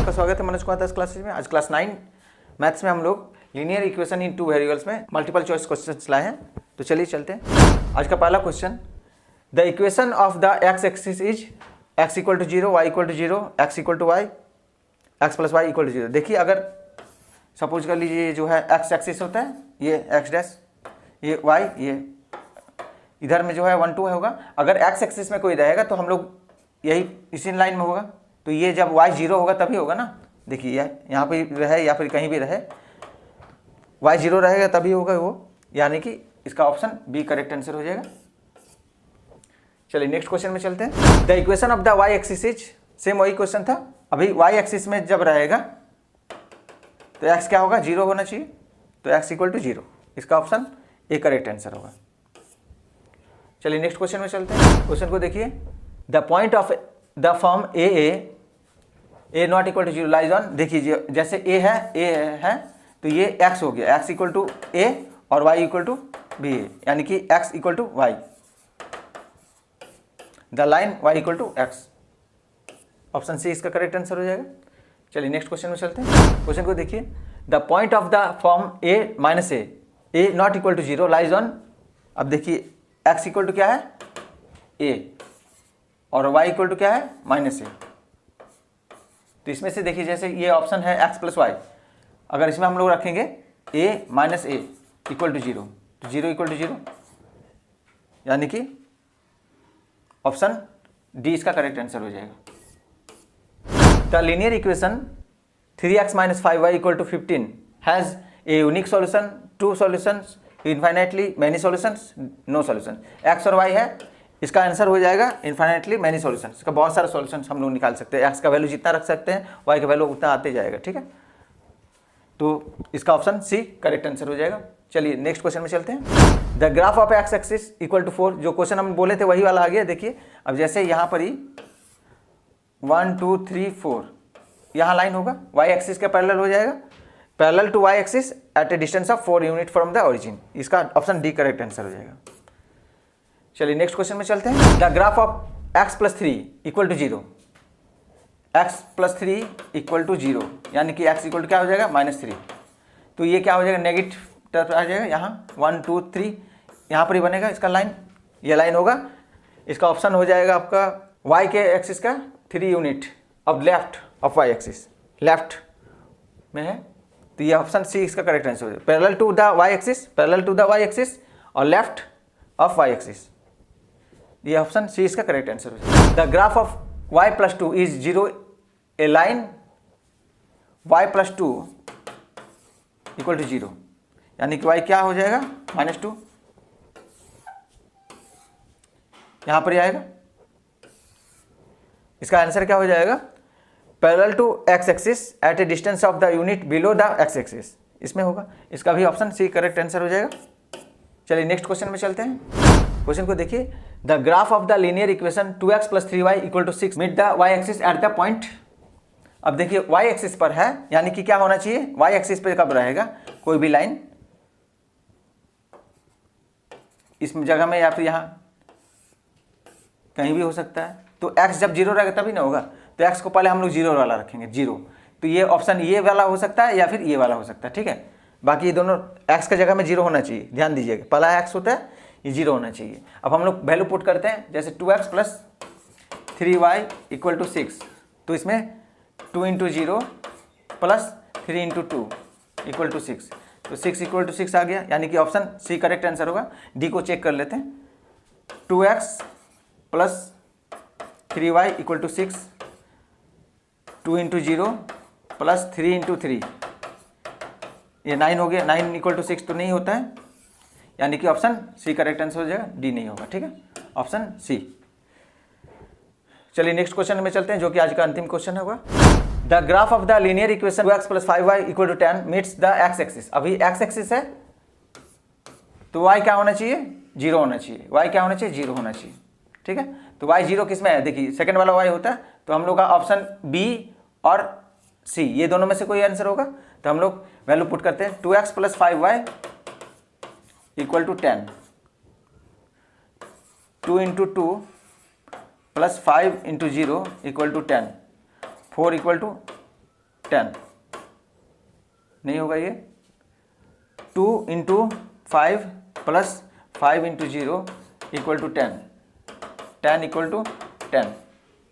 आपका स्वागत है मनोज कुमार दास क्लासेज में। आज क्लास 9 मैथ्स में हम लोग लीनियर इक्वेशन इन 2 वेरिएबल्स में मल्टीपल चॉइस क्वेश्चंस लाए हैं। तो चलिए चलते हैं। आज का पहला question, the equation of the X axis is x equal to 0, y equal to 0, x equal to y, x plus Y equal to 0। देखिए, अगर सपोज कर लीजिए जो है x एक्सिस होता है, ये x डैश, ये y, ये इधर में जो है 1 2 होगा। अगर x एक्सिस में कोई रहेगा तो हम लोग यही इसी लाइन में होगा, तो ये जब y 0 होगा तभी होगा ना। देखिए यहाँ पे रहे या फिर कहीं भी रहे, y 0 रहेगा तभी होगा वो, यानी कि इसका ऑप्शन बी करेक्ट आंसर हो जाएगा। चलिए नेक्स्ट क्वेश्चन में चलते हैं। The equation of the y axis is, same वही क्वेश्चन था। अभी y एक्सिस में जब रहेगा तो x क्या होगा, 0 होना चाहिए, तो x इक्वल टू 0, इसका ऑप्शन ए करेक्ट आंसर होगा। चलिए नेक्स्ट क्वेश्चन में चलते हैं। क्वेश्चन को देखिए, the point of the form A not equal to 0 lies on, देखिए जैसे ए है तो ये x हो गया, x इक्वल टू ए और y इक्वल टू बी, यानी कि x equal to Y, the line y equal to x, option C इसका करेक्ट आंसर हो जाएगा। चलिए नेक्स्ट क्वेश्चन में चलते हैं। क्वेश्चन को देखिए, the point of the form A minus A not equal to 0 lies on, अब देखिए x इक्वल टू क्या है, a, और y इक्वल टू क्या है, माइनस ए। तो इसमें से देखिए, जैसे ये ऑप्शन है x प्लस वाई, अगर इसमें हम लोग रखेंगे a minus A equal to 0, तो 0 इक्वल टू 0, यानी कि ऑप्शन डी इसका करेक्ट आंसर हो जाएगा। The linear equation 3x minus 5y equal to 15 has a unique solution, 2 solutions, infinitely many solutions, no solution. x और y है, इसका answer हो जाएगा इन्फाइनाइटली मैनी सॉल्यूशन। इसका बहुत सारे सॉल्यूशन हम लोग निकाल सकते हैं। x का वैल्यू जितना रख सकते हैं, y का वैल्यू उतना आते जाएगा, ठीक है। तो इसका ऑप्शन सी करेक्ट आंसर हो जाएगा। चलिए नेक्स्ट क्वेश्चन में चलते हैं। The graph of x axis equal to 4, जो क्वेश्चन हम बोले थे वही वाला आ गया। देखिए, अब जैसे यहाँ पर ही 1 2 3 4 यहाँ लाइन होगा, y एक्सिस के पैरेलल हो जाएगा, parallel to y axis at a distance of 4 unit from the origin, इसका ऑप्शन डी करेक्ट आंसर हो जाएगा। चलिए नेक्स्ट क्वेश्चन में चलते हैं। The graph of x plus 3 equal to 0, x plus 3 equal to 0, यानी कि x इक्वल टू क्या हो जाएगा, -3। तो ये क्या हो जाएगा, नेगेटिव तरफ आ जाएगा। यहाँ 1 2 3 यहाँ पर ही बनेगा इसका लाइन, ये लाइन होगा। इसका ऑप्शन हो जाएगा आपका y के एक्सिस का 3 unit of left of y axis, left में है, तो ये ऑप्शन सी इसका करेक्ट आंसर हो जाएगा। Parallel to the y axis, parallel to the y axis और लेफ्ट ऑफ y एक्सिस, ये ऑप्शन सी इसका करेक्ट आंसर हो जाएगा। The graph of y plus 2 is 0, a line y plus 2 equal to 0, यानी कि y क्या हो जाएगा, -2, यहां पर ही आएगा। इसका आंसर क्या हो जाएगा, parallel to x axis at a distance of the unit below the x axis, इसमें होगा। इसका भी ऑप्शन सी करेक्ट आंसर हो जाएगा। चलिए नेक्स्ट क्वेश्चन में चलते हैं। क्वेश्चन को देखिए, the graph of the linear equation 2x plus 3y equal to 6 meet the y axis at the point. अब देखिए y एक्सिस पर है, यानी कि क्या होना चाहिए, y एक्सिस पर कब रहेगा, कोई भी लाइन इस जगह में या फिर यहाँ कहीं भी हो सकता है। तो x जब 0 रहेगा तभी ना होगा, तो x को पहले हम लोग 0 वाला रखेंगे, 0। तो ये ऑप्शन ये वाला हो सकता है या फिर ये वाला हो सकता है, ठीक है। बाकी ये दोनों x की जगह में 0 होना चाहिए, ध्यान दीजिएगा, पहला x होता है, ये 0 होना चाहिए। अब हम लोग वैल्यू पुट करते हैं, जैसे 2x plus 3y equal to 6, तो इसमें 2 into 0 plus 3 into 2 equal to 6, तो 6 इक्वल टू 6 आ गया, यानी कि ऑप्शन सी करेक्ट आंसर होगा। डी को चेक कर लेते हैं, 2x plus 3y equal to 6, 2 into 0 plus 3 into 3, ये 9 हो गया। 9 इक्वल टू 6 तो नहीं होता है, यानी कि ऑप्शन सी करेक्ट आंसर हो जाएगा, डी नहीं होगा, ठीक है, ऑप्शन सी। चलिए नेक्स्ट क्वेश्चन में चलते हैं, जो कि आज का अंतिम क्वेश्चन होगा। The graph of the linear equation 2x plus 5y equal to 10 meets the x axis. अभी x एक्सिस है तो y क्या होना चाहिए, 0 होना चाहिए, y क्या होना चाहिए, 0 होना चाहिए, ठीक है। तो y 0 किस में है, देखिए सेकंड वाला y होता है, तो हम लोग का ऑप्शन बी और सी, ये दोनों में से कोई आंसर होगा। तो हम लोग वैल्यू पुट करते हैं, 2x plus 5y equal to 10, 2 into 2 plus 5 into 0 equal to 10, 4 equal to 10 नहीं होगा ये। 2 × 5 + 5 × 0 = 10, 10 = 10।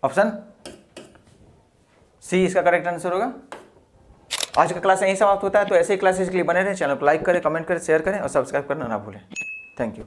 ऑप्शन सी इसका करेक्ट आंसर होगा। आज का क्लास यहीं समाप्त होता है। तो ऐसे ही क्लासेस के लिए बने रहें, चैनल को लाइक करें, कमेंट करें, शेयर करें और सब्सक्राइब करना ना भूलें। Thank you.